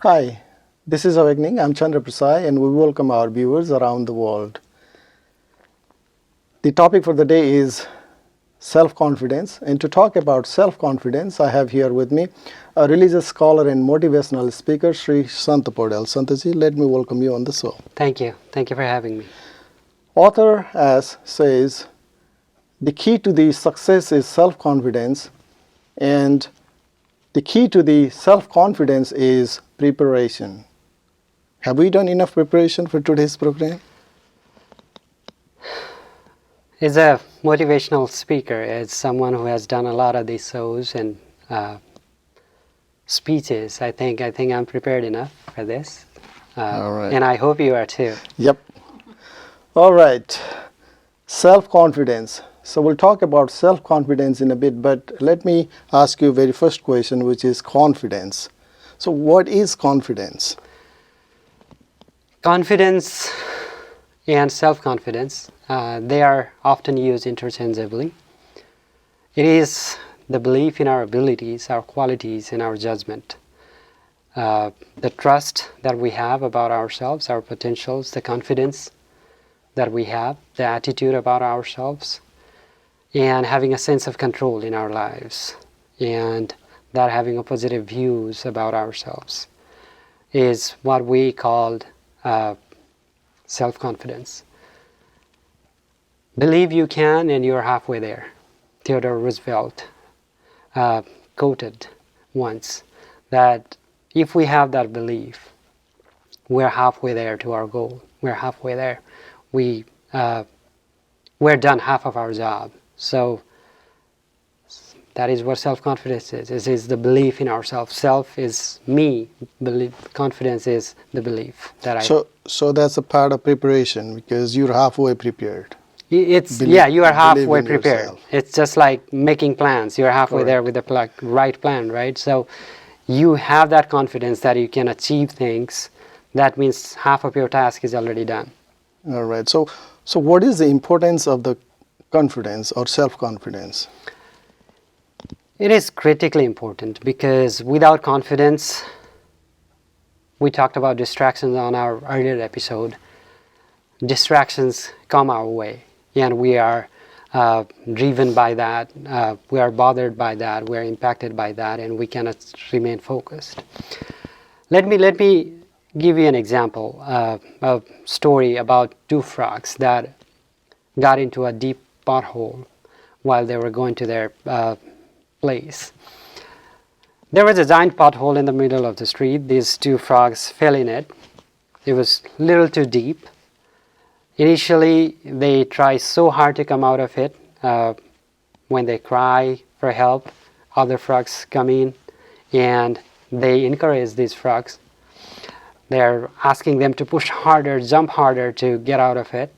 Hi, this is Awakening. I'm Chandra Prasai, and we welcome our viewers around the world. The topic for the day is self-confidence, and to talk about self-confidence, I have here with me a religious scholar and motivational speaker, Shree Santa Poudel. Santa Ji, let me welcome you on the show. Thank you. Thank you for having me. Author as says, the key to the success is self-confidence, and the key to the self-confidence is preparation. Have we done enough preparation for today's program? As a motivational speaker, as someone who has done a lot of these shows and speeches, I think I'm prepared enough for this. All right. And I hope you are too. Yep. All right. Self-confidence. So we'll talk about self-confidence in a bit, but let me ask you very first question, which is confidence. So what is confidence? Confidence and self-confidence, they are often used interchangeably. It is the belief in our abilities, our qualities, and our judgment. The trust that we have about ourselves, our potentials, the confidence that we have, the attitude about ourselves, and having a sense of control in our lives, and that having a positive views about ourselves is what we called self-confidence. Believe you can and you're halfway there. Theodore Roosevelt quoted once that if we have that belief, we're halfway there to our goal. We're halfway there. We're done half of our job. So that is what self-confidence is. It is the belief in ourselves. Self is me. Confidence is the belief that So that's a part of preparation because you're halfway prepared. You are halfway prepared. Yourself. It's just like making plans. You're halfway there with the right plan, right? So you have that confidence that you can achieve things. That means half of your task is already done. All right. So what is the importance of the confidence or self-confidence? It is critically important because without confidence, we talked about distractions on our earlier episode. Distractions come our way and we are driven by that, we are bothered by that, we are impacted by that, and we cannot remain focused. Let me give you an example, a story about two frogs that got into a deep pothole while they were going to their place. There was a giant pothole in the middle of the street. These two frogs fell in it. It was a little too deep. Initially, they try so hard to come out of it. When they cry for help, other frogs come in and they encourage these frogs. They're asking them to push harder, jump harder to get out of it.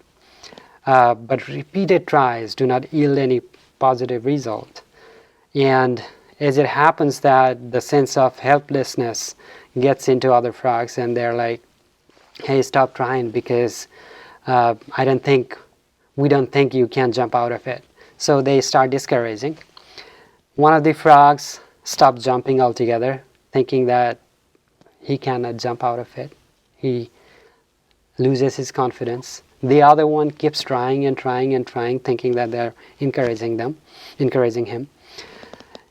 But repeated tries do not yield any positive result. And as it happens that the sense of helplessness gets into other frogs and they're like, hey, stop trying because we don't think you can jump out of it. So they start discouraging. One of the frogs stopped jumping altogether, thinking that he cannot jump out of it. He loses his confidence. The other one keeps trying and trying and trying, thinking that they're encouraging him.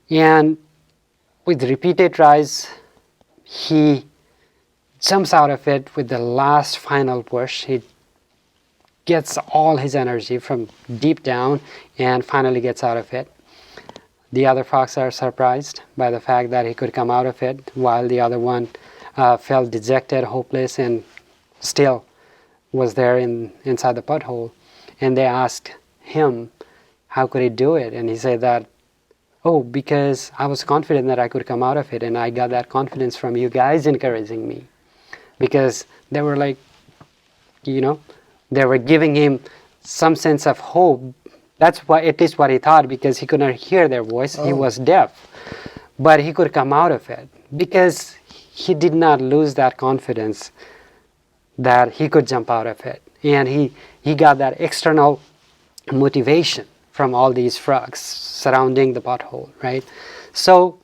And with repeated tries, he jumps out of it with the last final push. He gets all his energy from deep down and finally gets out of it. The other frogs are surprised by the fact that he could come out of it, while the other one felt dejected, hopeless, and still was there inside the pothole. And they asked him, how could he do it? And he said that, because I was confident that I could come out of it, and I got that confidence from you guys encouraging me. Because they were like, they were giving him some sense of hope. That's at least what he thought, because he could not hear their voice. He was deaf. But he could come out of it because he did not lose that confidence that he could jump out of it. And he got that external motivation from all these frogs surrounding the pothole, right? So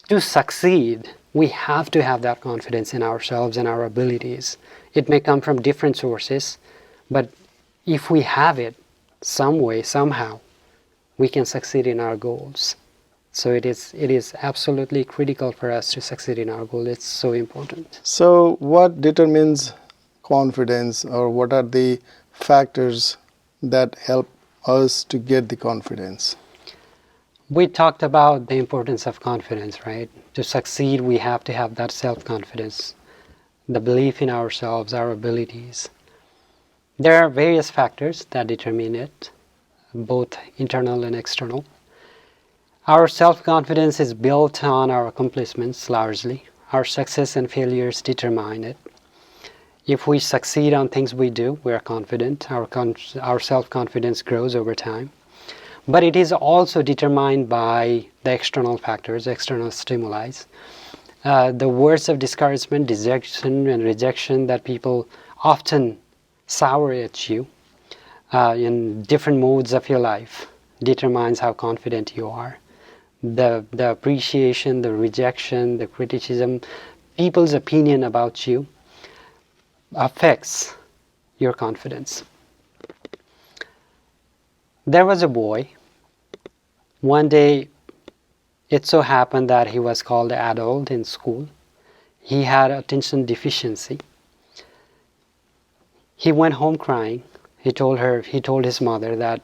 to succeed, We have to have that confidence in ourselves and our abilities. It may come from different sources, but if we have it some way, somehow, we can succeed in our goals. So it is absolutely critical for us to succeed in our goal. It's so important. So, what determines confidence, or what are the factors that help us to get the confidence? We talked about the importance of confidence, right? To succeed, we have to have that self-confidence, the belief in ourselves, our abilities. There are various factors that determine it, both internal and external. Our self-confidence is built on our accomplishments largely. Our success and failures determine it. If we succeed on things we do, we are confident. Our self-confidence grows over time. But it is also determined by the external factors, external stimuli. The words of discouragement, dejection, and rejection that people often sour at you in different modes of your life determines how confident you are. The appreciation, the rejection, the criticism, people's opinion about you affects your confidence. There was a boy. One day, it so happened that he was called adult in school. He had attention deficiency. He went home crying. He told his mother that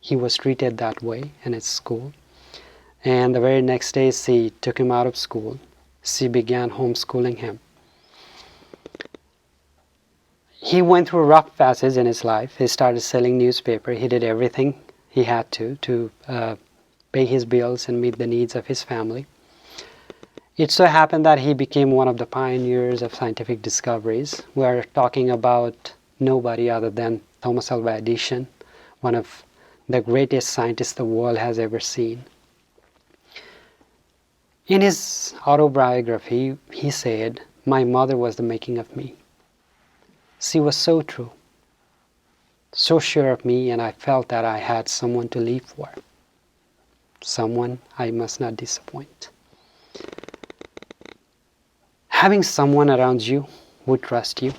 he was treated that way in his school. And the very next day, she took him out of school. She began homeschooling him. He went through rough phases in his life. He started selling newspaper. He did everything he had to pay his bills and meet the needs of his family. It so happened that he became one of the pioneers of scientific discoveries. We are talking about nobody other than Thomas Alva Edison, one of the greatest scientists the world has ever seen. In his autobiography, he said, "My mother was the making of me. She was so true, so sure of me, and I felt that I had someone to live for, someone I must not disappoint." Having someone around you who trusts you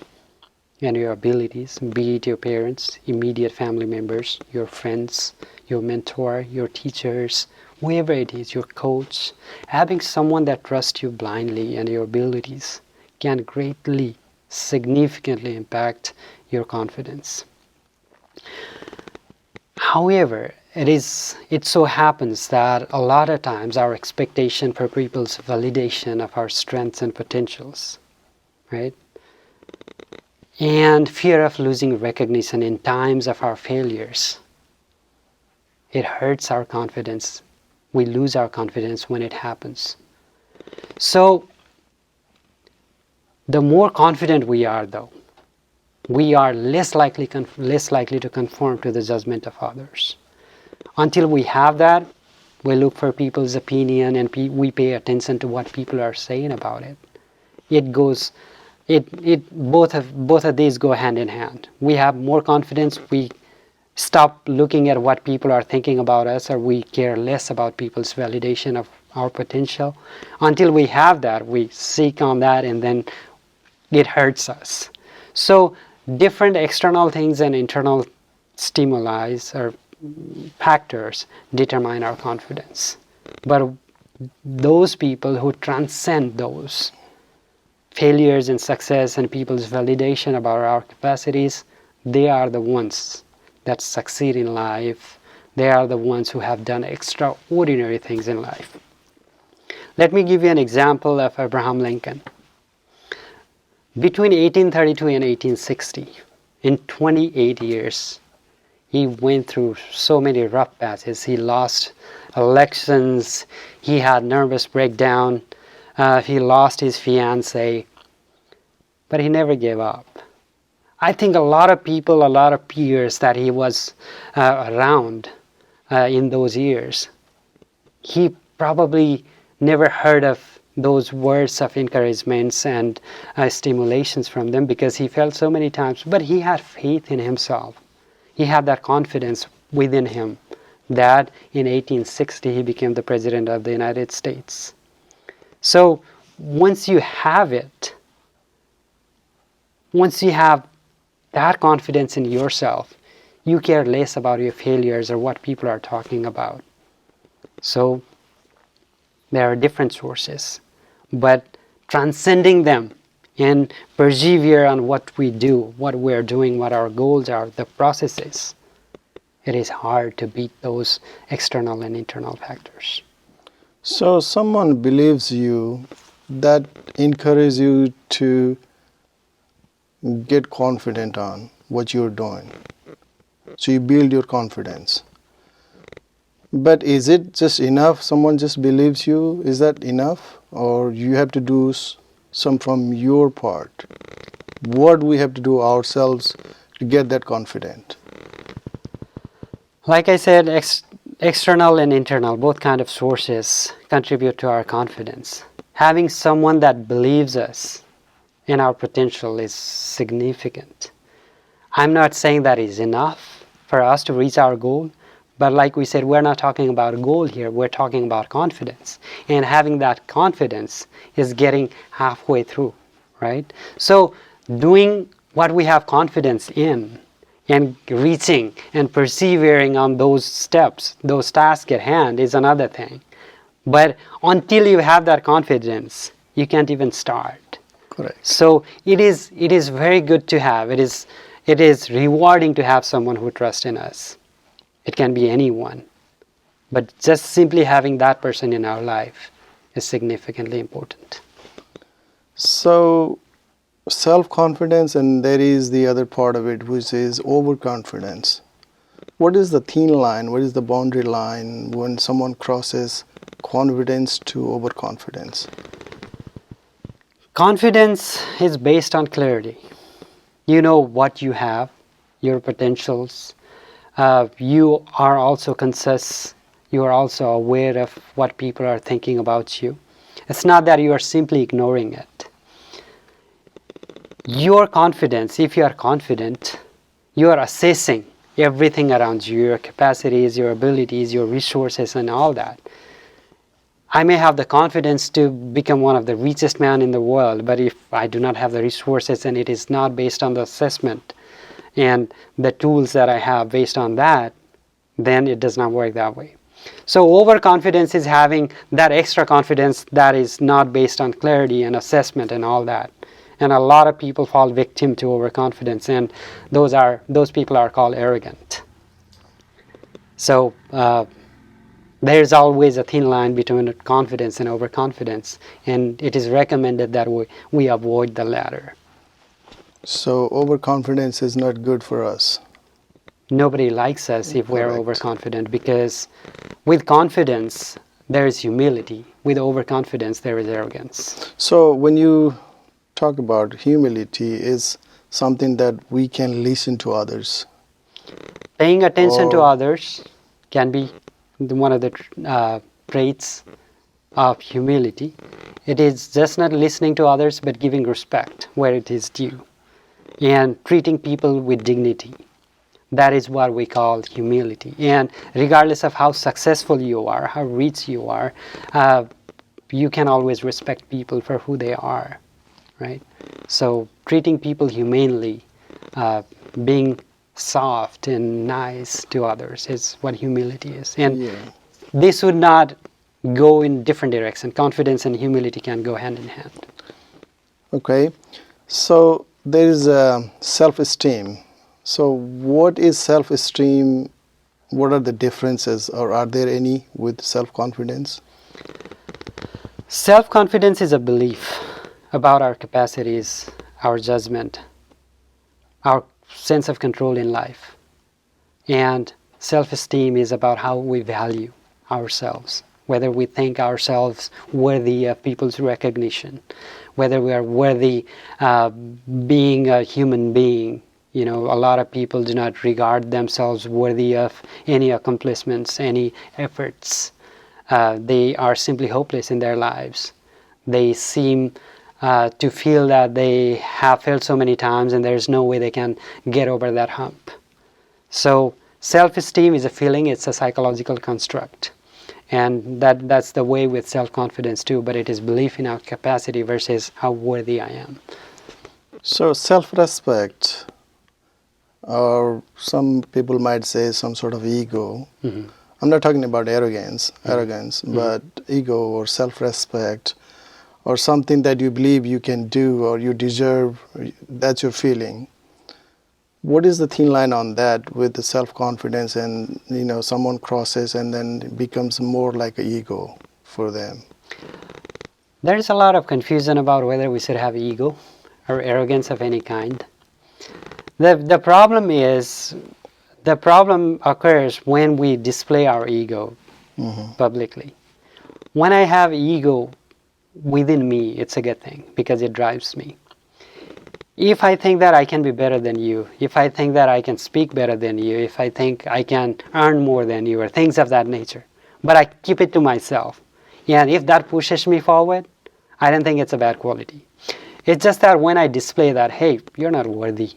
and your abilities, be it your parents, immediate family members, your friends, your mentor, your teachers, whoever it is, your coach, having someone that trusts you blindly and your abilities can greatly, significantly impact your confidence. However, it so happens that a lot of times our expectation for people's validation of our strengths and potentials, right? And fear of losing recognition in times of our failures, it hurts our confidence. We lose our confidence when it happens. So, the more confident we are, though, we are less likely to conform to the judgment of others. Until we have that, we look for people's opinion and we pay attention to what people are saying about it. Both of these go hand in hand. We have more confidence, we stop looking at what people are thinking about us, or we care less about people's validation of our potential. Until we have that, we seek on that, and then it hurts us. So different external things and internal stimuli or factors determine our confidence. But those people who transcend those failures and success and people's validation about our capacities, they are the ones that succeed in life. They are the ones who have done extraordinary things in life. Let me give you an example of Abraham Lincoln. Between 1832 and 1860, in 28 years, he went through so many rough patches. He lost elections, he had nervous breakdown, he lost his fiancée, but he never gave up. I think a lot of people, a lot of peers that he was around in those years, he probably never heard of those words of encouragements and stimulations from them, because he felt so many times, but he had faith in himself. He had that confidence within him that in 1860 he became the President of the United States. So once you have it, once you have that confidence in yourself, you care less about your failures or what people are talking about. So there are different sources, but transcending them and persevere on what we do, what we're doing, what our goals are, the processes, it is hard to beat those external and internal factors. So someone believes you, that encourages you to get confident on what you're doing. So you build your confidence. But is it just enough? Someone just believes you, is that enough? Or you have to do some from your part? What we have to do ourselves to get that confident? Like I said, external and internal, both kind of sources contribute to our confidence. Having someone that believes us in our potential is significant. I'm not saying that is enough for us to reach our goal, but like we said, we're not talking about a goal here, we're talking about confidence. And having that confidence is getting halfway through, right? So doing what we have confidence in and reaching and persevering on those steps, those tasks at hand is another thing. But until you have that confidence, you can't even start. Correct. So it is very good to have. It is rewarding to have someone who trusts in us. It can be anyone. But just simply having that person in our life is significantly important. So self-confidence, and there is the other part of it, which is overconfidence. What is the thin line? What is the boundary line when someone crosses confidence to overconfidence? Confidence is based on clarity. You know what you have, your potentials. You are also conscious. You are also aware of what people are thinking about you. It's not that you are simply ignoring it. Your confidence, if you are confident, you are assessing everything around you, your capacities, your abilities, your resources, and all that. I may have the confidence to become one of the richest men in the world, but if I do not have the resources and it is not based on the assessment and the tools that I have based on that, then it does not work that way. So overconfidence is having that extra confidence that is not based on clarity and assessment and all that. And a lot of people fall victim to overconfidence, and those people are called arrogant. So there's always a thin line between confidence and overconfidence, and it is recommended that we avoid the latter. So overconfidence is not good for us. Nobody likes us if we're Correct. overconfident, because with confidence there is humility. With overconfidence there is arrogance. So when you talk about humility, is something that we can listen to others. Paying attention to Or- others can be one of the traits of humility. It is just not listening to others, but giving respect where it is due and treating people with dignity. That is what we call humility. And regardless of how successful you are, how rich you are, you can always respect people for who they are, right? So treating people humanely, being soft and nice to others is what humility is. And Yeah. this would not go in different directions. Confidence and humility can go hand in hand. Okay. So there is self-esteem. So what is self-esteem? What are the differences, or are there any with self-confidence? Self-confidence is a belief about our capacities, our judgment, our sense of control in life. And self-esteem is about how we value ourselves, whether we think ourselves worthy of people's recognition, whether we are worthy being a human being. You know, a lot of people do not regard themselves worthy of any accomplishments, any efforts. They are simply hopeless in their lives. They seem to feel that they have failed so many times and there's no way they can get over that hump. So self-esteem is a feeling, it's a psychological construct. And that's the way with self-confidence too, but it is belief in our capacity versus how worthy I am. So self-respect, or some people might say some sort of ego. Mm-hmm. I'm not talking about arrogance, but ego or self-respect, or something that you believe you can do or you deserve, that's your feeling. What is the thin line on that with the self-confidence, and someone crosses and then it becomes more like an ego for them? There's a lot of confusion about whether we should have ego or arrogance of any kind. The problem occurs when we display our ego publicly. When I have ego within me, it's a good thing because it drives me. If I think that I can be better than you, if I think that I can speak better than you, if I think I can earn more than you, or things of that nature, but I keep it to myself, and if that pushes me forward, I don't think it's a bad quality. It's just that when I display that, hey, you're not worthy,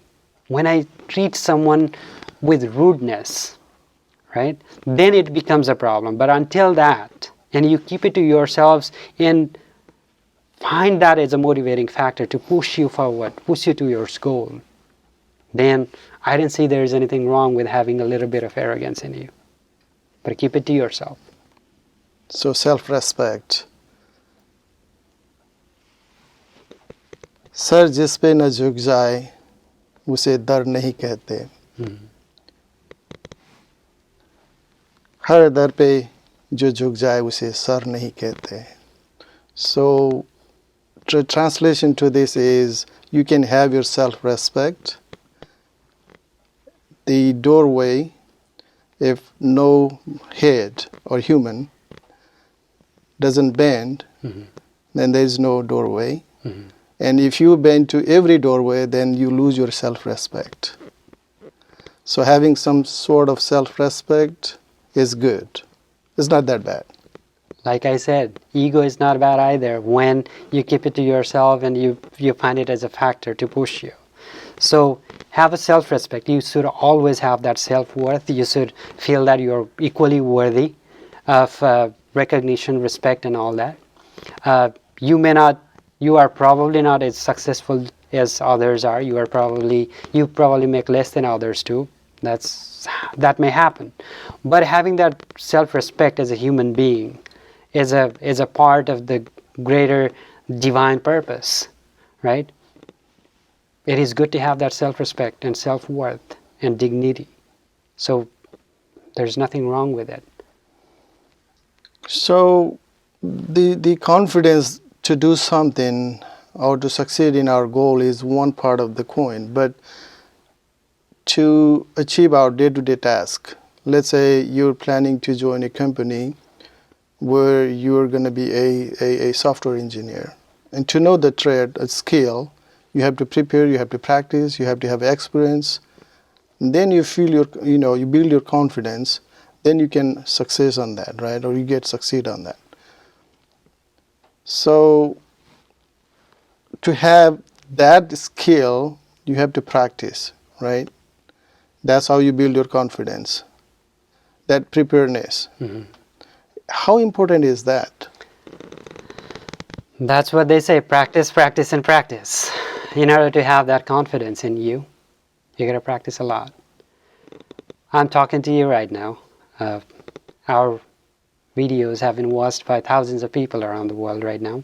when I treat someone with rudeness, right, then it becomes a problem. But until that, and you keep it to yourselves and find that as a motivating factor to push you forward, push you to your goal, then I don't see there's anything wrong with having a little bit of arrogance in you. But keep it to yourself. So self-respect. Sir जिस पे न झुक जाए उसे दर नहीं कहते. हर दर पे जो झुक जाए उसे सर नहीं कहते. So translation to this is, you can have your self-respect. The doorway, if no head or human doesn't bend, then there is no doorway. And if you bend to every doorway, then you lose your self-respect. So having some sort of self-respect is good. It's not that bad. Like I said, ego is not bad either when you keep it to yourself and you find it as a factor to push you. So have a self-respect. You should always have that self-worth. You should feel that you're equally worthy of recognition, respect, and all that. You are probably not as successful as others are. You probably make less than others too. That may happen. But having that self-respect as a human being is a part of the greater divine purpose, right? It is good to have that self-respect and self-worth and dignity. So there's nothing wrong with it. So the confidence to do something or to succeed in our goal is one part of the coin, but to achieve our day-to-day task, let's say you're planning to join a company where you're going to be a software engineer, and to know the trade, a skill, you have to prepare, you have to practice, you have to have experience. And then you feel you build your confidence, then you can success on that, right? Or you succeed on that. So to have that skill, you have to practice, right? That's how you build your confidence, that preparedness. How important is that? That's what they say, practice, practice, and practice. In order to have that confidence in you, you got to practice a lot. I'm talking to you right now. Our videos have been watched by thousands of people around the world right now.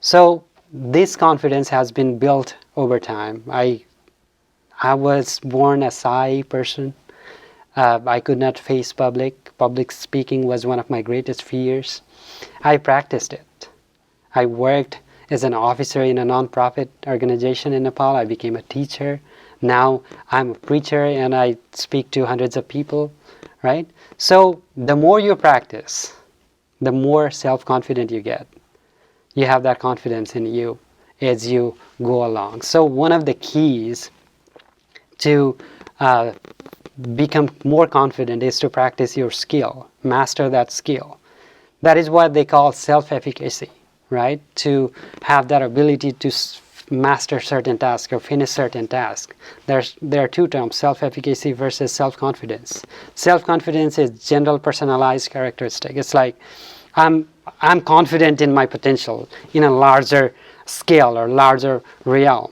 So this confidence has been built over time. I was born a shy person. I could not face public. Public speaking was one of my greatest fears. I practiced it. I worked as an officer in a non-profit organization in Nepal. I became a teacher. Now I'm a preacher and I speak to hundreds of people, right? So the more you practice, the more self-confident you get. You have that confidence in you as you go along. So one of the keys to become more confident is to practice your skill, master that skill. That is what they call self-efficacy, right? To have that ability to master certain tasks or finish certain tasks. There are two terms, self-efficacy versus self-confidence. Self-confidence is general personalized characteristic. It's like I'm confident in my potential in a larger scale or larger realm.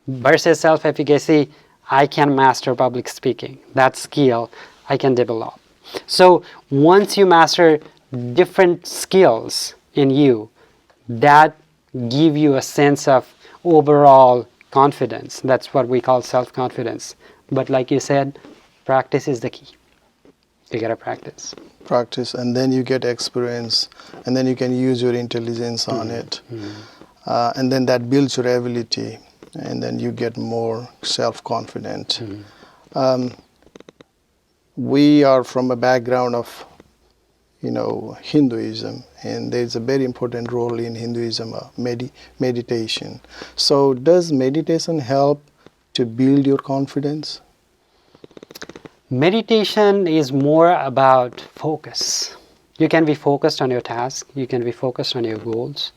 Versus self-efficacy, I can master public speaking. That skill I can develop. So once you master different skills in you, that give you a sense of overall confidence. That's what we call self-confidence. But like you said, practice is the key. You gotta practice. Practice, and then you get experience, and then you can use your intelligence on it. And then that builds your ability, and then you get more self-confident. We are from a background of Hinduism, and there's a very important role in Hinduism, meditation. So does meditation help to build your confidence? Meditation is more about focus. You can be focused on your task, you can be focused on your goals,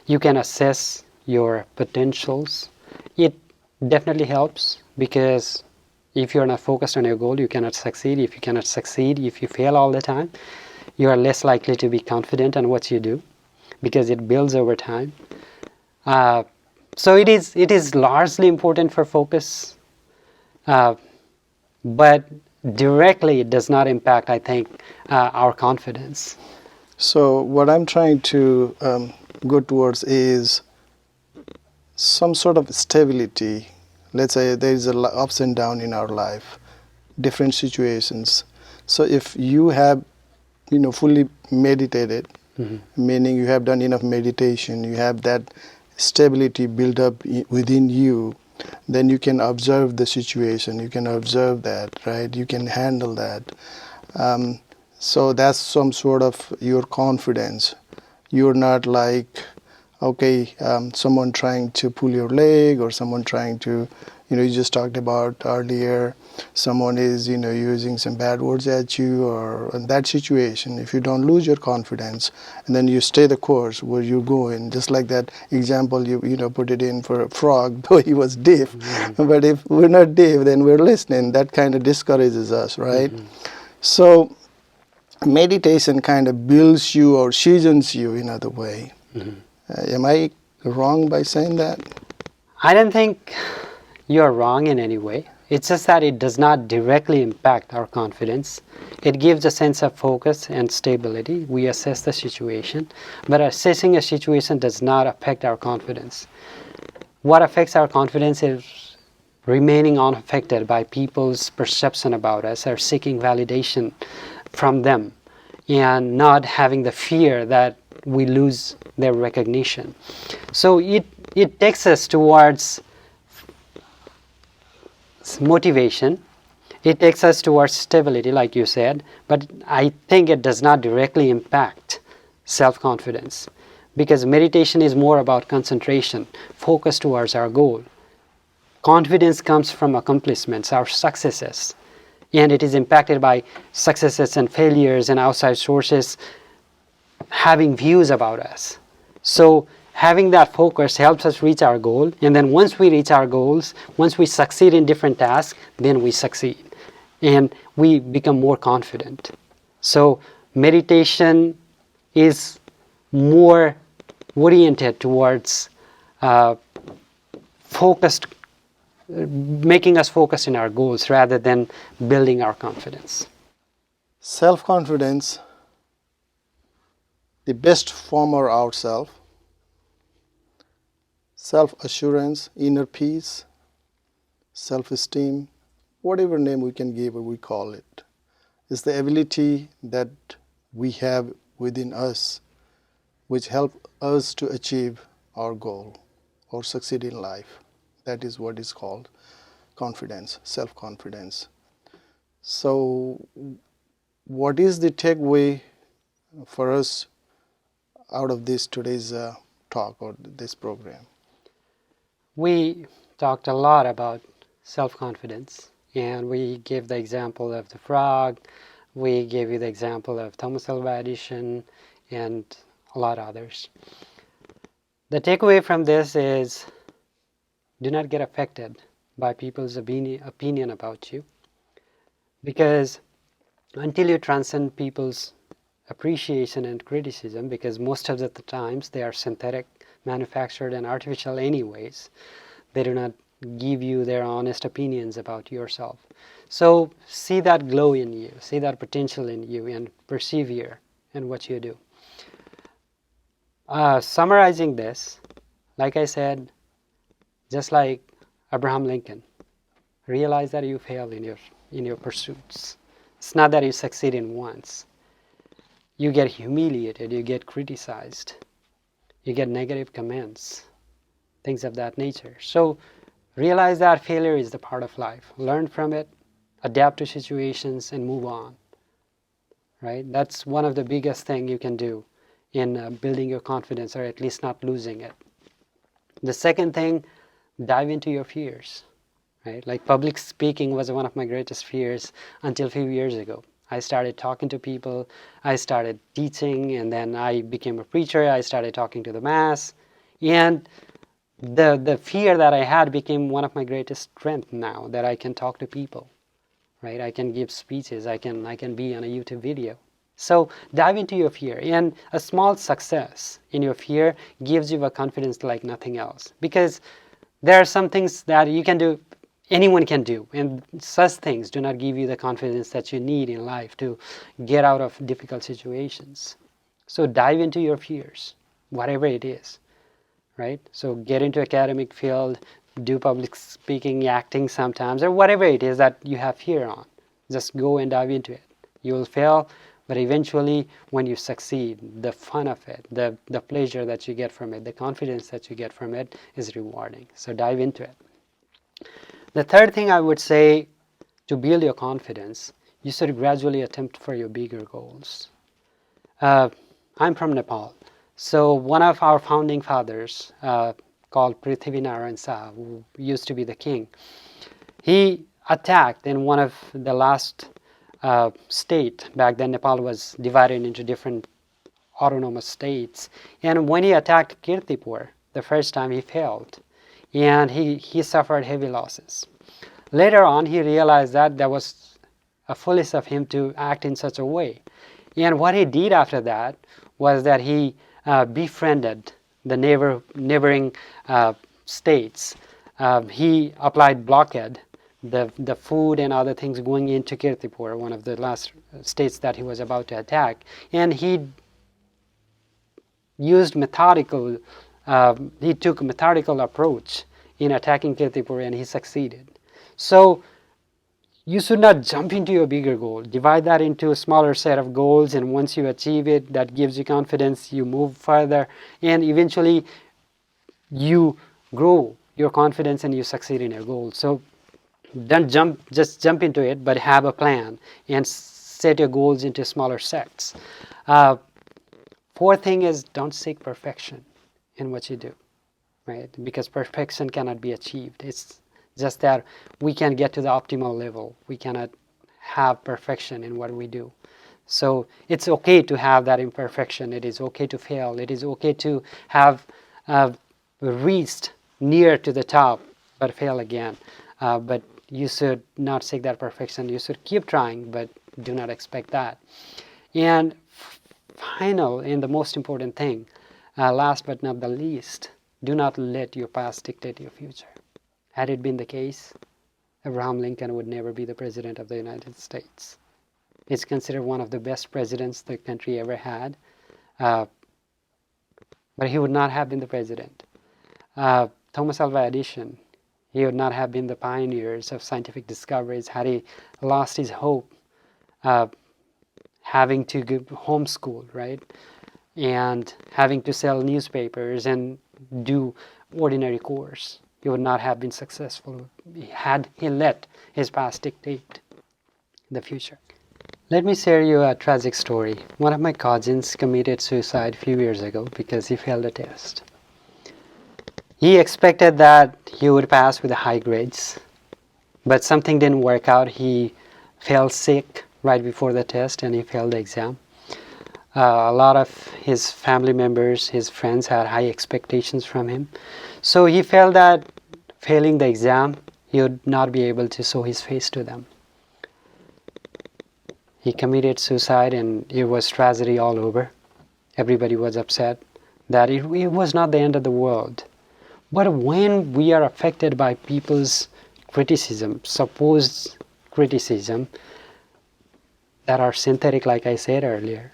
you can assess your potentials. It definitely helps, because if you're not focused on your goal, you cannot succeed. If you cannot succeed, if you fail all the time, you are less likely to be confident in what you do, because it builds over time. So it is largely important for focus, but directly it does not impact, I think, our confidence. So what I'm trying to go towards is some sort of stability. Let's say there is ups and downs in our life, different situations. So if you have fully meditated, meaning you have done enough meditation, you have that stability built up within you, then you can observe the situation, you can observe that, right? You can handle that. So that's some sort of your confidence. You're not like, someone trying to pull your leg, or someone trying to, you just talked about earlier, someone is, using some bad words at you, or in that situation, if you don't lose your confidence, and then you stay the course where you're going, just like that example you put it in for a frog, though he was deaf. But if we're not deaf, then we're listening. That kind of discourages us, right? So meditation kind of builds you or seasons you in other way. Am I wrong by saying that? I don't think you're wrong in any way. It's just that it does not directly impact our confidence. It gives a sense of focus and stability. We assess the situation, but assessing a situation does not affect our confidence. What affects our confidence is remaining unaffected by people's perception about us, or seeking validation from them, and not having the fear that we lose their recognition. So it takes us towards motivation, it takes us towards stability, like you said, but I think it does not directly impact self-confidence, because meditation is more about concentration, focus towards our goal. Confidence comes from accomplishments, our successes, and it is impacted by successes and failures and outside sources having views about us. So having that focus helps us reach our goal, and then once we reach our goals, once we succeed in different tasks, then we succeed and we become more confident. So meditation is more oriented towards focused, making us focus in our goals rather than building our confidence. Self-confidence, the best former ourself, self-assurance, inner peace, self-esteem, whatever name we can give or we call it, is the ability that we have within us which help us to achieve our goal or succeed in life. That is what is called confidence, self-confidence. So what is the takeaway for us out of this today's talk or this program? We talked a lot about self-confidence, and we gave the example of the frog, we gave you the example of Thomas Alva Edison, and a lot of others. The takeaway from this is Do not get affected by people's opinion about you, because until you transcend people's appreciation and criticism, because most of the times they are synthetic, manufactured, and artificial anyways, they do not give you their honest opinions about yourself. So see that glow in you, see that potential in you, and persevere in what you do. Summarizing this, like I said, just like Abraham Lincoln, realize that you fail in your pursuits. It's not that you succeed in once. You get humiliated, you get criticized, you get negative comments, things of that nature. So realize that failure is the part of life. Learn from it, adapt to situations, and move on. Right? That's one of the biggest things you can do in building your confidence, or at least not losing it. The second thing, dive into your fears. Right? Like public speaking was one of my greatest fears until a few years ago. I started talking to people, I started teaching, and then I became a preacher. I started talking to the mass, and the fear that I had became one of my greatest strengths now, that I can talk to people. Right? I can give speeches, I can be on a YouTube video. So dive into your fear, and a small success in your fear gives you a confidence like nothing else, because there are some things that you can do, anyone can do, and such things do not give you the confidence that you need in life to get out of difficult situations. So dive into your fears, whatever it is, right? So get into academic field, do public speaking, acting sometimes, or whatever it is that you have fear on. Just go and dive into it. You will fail, but eventually when you succeed, the fun of it, the pleasure that you get from it, the confidence that you get from it is rewarding. So dive into it. The third thing I would say, to build your confidence, you should gradually attempt for your bigger goals. I'm from Nepal. So one of our founding fathers, called Prithvinarayan Saha, who used to be the king, he attacked in one of the last state. Back then Nepal was divided into different autonomous states. And when he attacked Kirtipur, the first time, he failed. And he suffered heavy losses. Later on, he realized that was a foolish of him to act in such a way. And what he did after that was that he befriended the neighboring states. He applied blockade, the food and other things going into Kirtipur, one of the last states that he was about to attack. And he used he took a methodical approach in attacking Kirtipur, and he succeeded. So you should not jump into your bigger goal. Divide that into a smaller set of goals, and once you achieve it, that gives you confidence, you move further, and eventually you grow your confidence and you succeed in your goal. So don't just jump into it, but have a plan and set your goals into smaller sets. Fourth thing is, don't seek perfection in what you do, right? Because perfection cannot be achieved. It's just that we can get to the optimal level. We cannot have perfection in what we do. So it's okay to have that imperfection. It is okay to fail. It is okay to have reached near to the top but fail again. But you should not seek that perfection. You should keep trying, but do not expect that. And final and the most important thing, last but not the least, do not let your past dictate your future. Had it been the case, Abraham Lincoln would never be the president of the United States. He's considered one of the best presidents the country ever had, but he would not have been the president. Thomas Alva Edison, he would not have been the pioneers of scientific discoveries had he lost his hope, having to go homeschool, right? And having to sell newspapers and do ordinary course. He would not have been successful had he let his past dictate the future. Let me share you a tragic story. One of my cousins committed suicide a few years ago because he failed a test. He expected that he would pass with high grades, but something didn't work out. He fell sick right before the test and he failed the exam. A lot of his family members, his friends had high expectations from him. So he felt that failing the exam, he would not be able to show his face to them. He committed suicide, and it was tragedy all over. Everybody was upset that it was not the end of the world. But when we are affected by people's criticism, supposed criticism, that are synthetic, like I said earlier,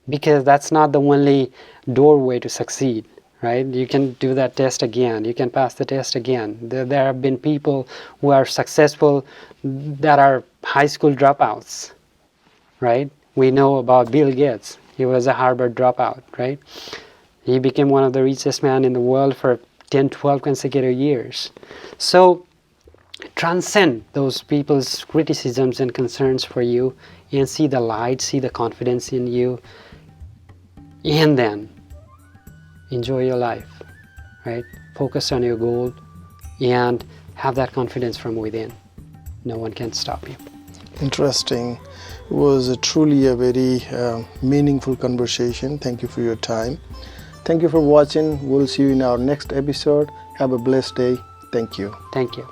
because that's not the only doorway to succeed, right? You can do that test again, you can pass the test again. There have been people who are successful that are high school dropouts, right? We know about Bill Gates. He was a Harvard dropout, right? He became one of the richest men in the world for 10, 12 consecutive years. So transcend those people's criticisms and concerns for you, and see the light, see the confidence in you, and then enjoy your life, right? Focus on your goal and have that confidence from within. No one can stop you. Interesting. It was truly a very meaningful conversation. Thank you for your time. Thank you for watching. We'll see you in our next episode. Have a blessed day. Thank you. Thank you.